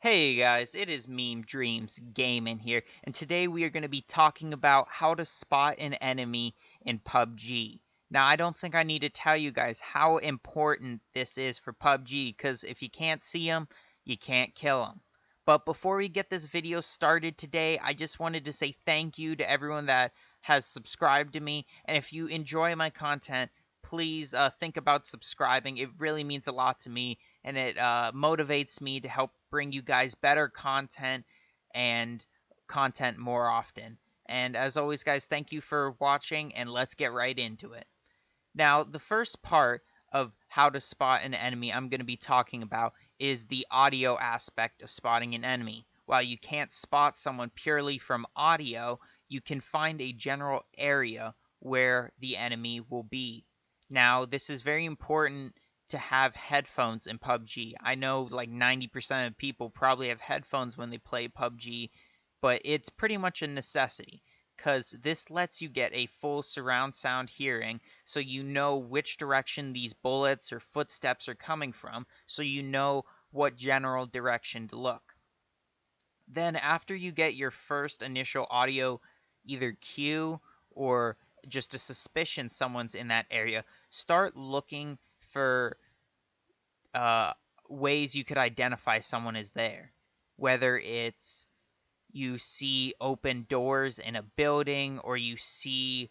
Hey guys, it is Meme Dreams Gaming here, and today we are going to be talking about how to spot an enemy in PUBG. Now, I don't think I need to tell you guys how important this is for PUBG, because if you can't see them, you can't kill them. But before we get this video started today, I just wanted to say thank you to everyone that has subscribed to me, and if you enjoy my content, please think about subscribing. It really means a lot to me, and it motivates me to help bring you guys better content and content more often. And as always, guys, thank you for watching, and let's get right into it. Now, the first part of how to spot an enemy I'm going to be talking about is the audio aspect of spotting an enemy. While you can't spot someone purely from audio, you can find a general area where the enemy will be. Now, this is very important to have headphones in PUBG. I know like 90% of people probably have headphones when they play PUBG, but it's pretty much a necessity because this lets you get a full surround sound hearing so you know which direction these bullets or footsteps are coming from, so you know what general direction to look. Then after you get your first initial audio either cue or just a suspicion someone's in that area, start looking for uh, ways you could identify someone is there. Whether it's you see open doors in a building, or you see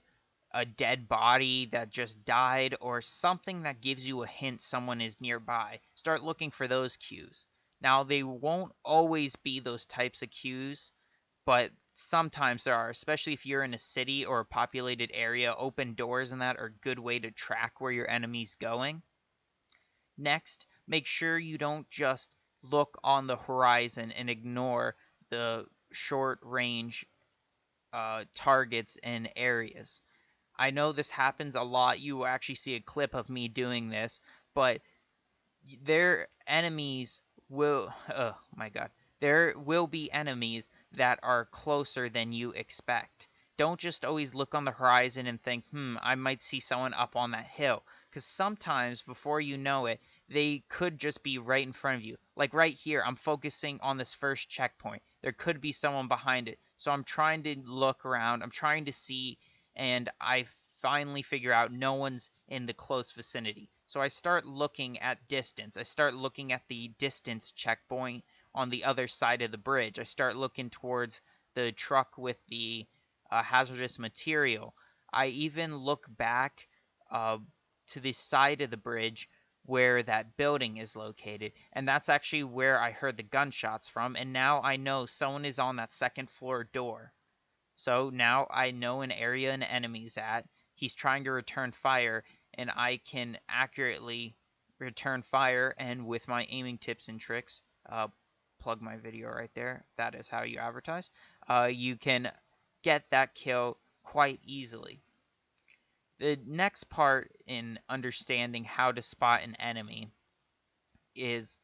a dead body that just died, or something that gives you a hint someone is nearby. Start looking for those cues. Now, they won't always be those types of cues, but sometimes there are, especially if you're in a city or a populated area. Open doors and that are a good way to track where your enemy's going. Next, make sure you don't just look on the horizon and ignore the short range targets and areas. I know this happens a lot. You will actually see a clip of me doing this, but their enemies will, oh my god, there will be enemies that are closer than you expect. Don't just always look on the horizon and think, I might see someone up on that hill. Because sometimes, before you know it, they could just be right in front of you. Like right here, I'm focusing on this first checkpoint. There could be someone behind it. So I'm trying to look around, I'm trying to see, and I finally figure out no one's in the close vicinity. So I start looking at distance. I start looking at the distance checkpoint on the other side of the bridge. I start looking towards the truck with the hazardous material. I even look back to the side of the bridge where that building is located, and that's actually where I heard the gunshots from, and now I know someone is on that second floor door. So now I know an area an enemy's at. He's trying to return fire, and I can accurately return fire, and with my aiming tips and tricks, plug my video right there, that is how you advertise, you can get that kill quite easily. The next part in understanding how to spot an enemy is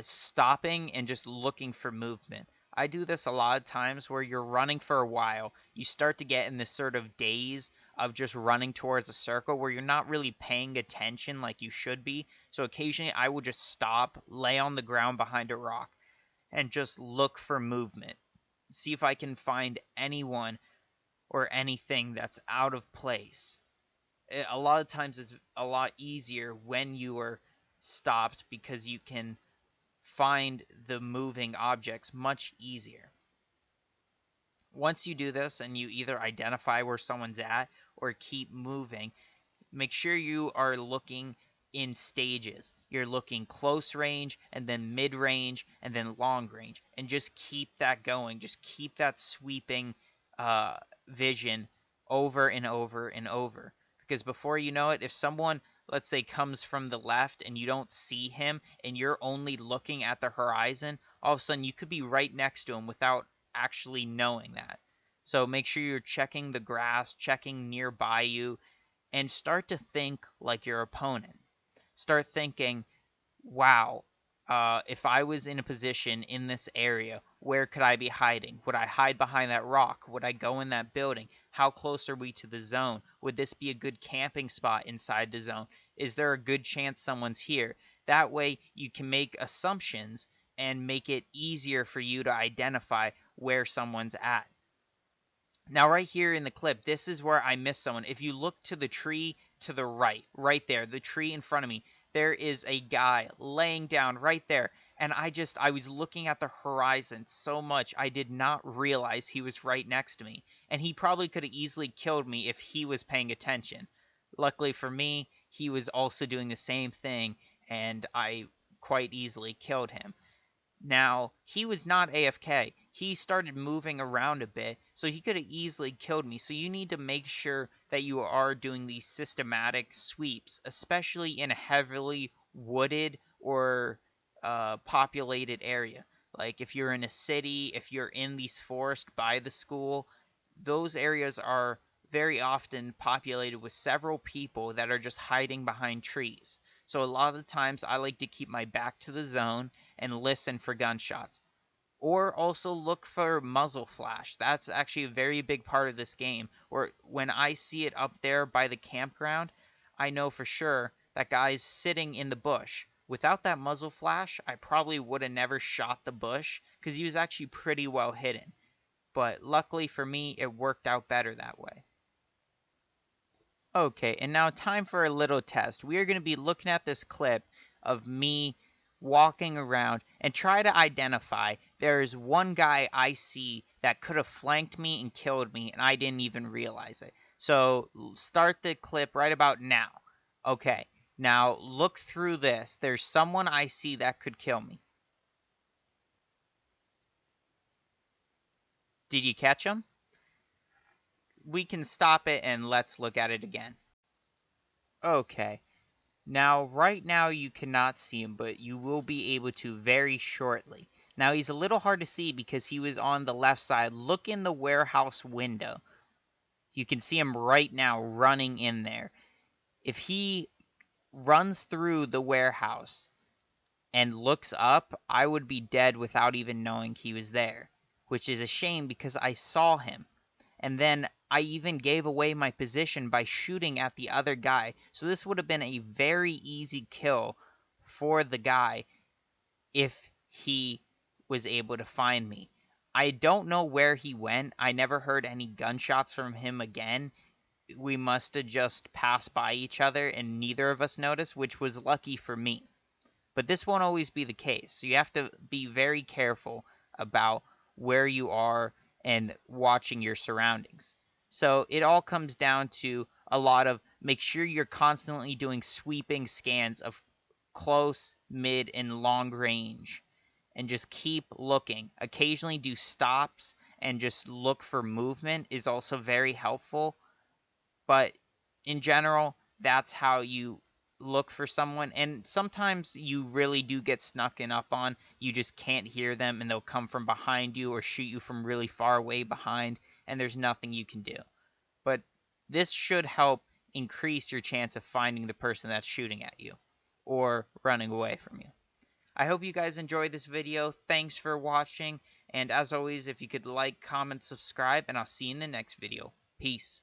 stopping and just looking for movement. I do this a lot of times where you're running for a while. You start to get in this sort of daze of just running towards a circle where you're not really paying attention like you should be. So occasionally I will just stop, lay on the ground behind a rock, and just look for movement. See if I can find anyone or anything that's out of place. A lot of times it's a lot easier when you are stopped because you can find the moving objects much easier. Once you do this and you either identify where someone's at or keep moving, make sure you are looking in stages. You're looking close range, and then mid range, and then long range, and just keep that going. Just keep that sweeping vision over and over and over. Because before you know it, if someone, let's say, comes from the left and you don't see him and you're only looking at the horizon, all of a sudden you could be right next to him without actually knowing that. So make sure you're checking the grass, checking nearby you, and start to think like your opponent. Start thinking, wow, if I was in a position in this area, where could I be hiding? Would I hide behind that rock? Would I go in that building? How close are we to the zone? Would this be a good camping spot inside the zone? Is there a good chance someone's here? That way you can make assumptions and make it easier for you to identify where someone's at. Now, right here in the clip, this is where I missed someone. If you look to the tree to the right there, the tree in front of me, there is a guy laying down right there. And I was looking at the horizon so much, I did not realize he was right next to me. And he probably could have easily killed me if he was paying attention. Luckily for me, he was also doing the same thing, and I quite easily killed him. Now, he was not AFK. He started moving around a bit, so he could have easily killed me. So you need to make sure that you are doing these systematic sweeps, especially in a heavily wooded or populated area. Like if you're in a city, if you're in these forests by the school, those areas are very often populated with several people that are just hiding behind trees. So a lot of the times I like to keep my back to the zone and listen for gunshots. Or also look for muzzle flash. That's actually a very big part of this game. Or when I see it up there by the campground, I know for sure that guy's sitting in the bush. Without that muzzle flash, I probably would have never shot the bush because he was actually pretty well hidden. But luckily for me, it worked out better that way. Okay, and now time for a little test. We are going to be looking at this clip of me walking around and try to identify. There is one guy I see that could have flanked me and killed me, and I didn't even realize it. So start the clip right about now. Okay, now look through this. There's someone I see that could kill me. Did you catch him? We can stop it and let's look at it again. Okay. Now, right now you cannot see him, but you will be able to very shortly. Now, he's a little hard to see because he was on the left side. Look in the warehouse window. You can see him right now running in there. If he runs through the warehouse and looks up, I would be dead without even knowing he was there, which is a shame because I saw him. And then I even gave away my position by shooting at the other guy. So this would have been a very easy kill for the guy if he was able to find me. I don't know where he went. I never heard any gunshots from him again. We must have just passed by each other and neither of us noticed, which was lucky for me. But this won't always be the case. So you have to be very careful about where you are and watching your surroundings. So it all comes down to a lot of make sure you're constantly doing sweeping scans of close, mid, and long range. And just keep looking. Occasionally do stops and just look for movement is also very helpful. But in general, that's how you look for someone. And sometimes you really do get snuck in up on. You just can't hear them and they'll come from behind you or shoot you from really far away behind, and there's nothing you can do. But this should help increase your chance of finding the person that's shooting at you or running away from you. I hope you guys enjoyed this video. Thanks for watching. And as always, if you could like, comment, subscribe, and I'll see you in the next video. Peace.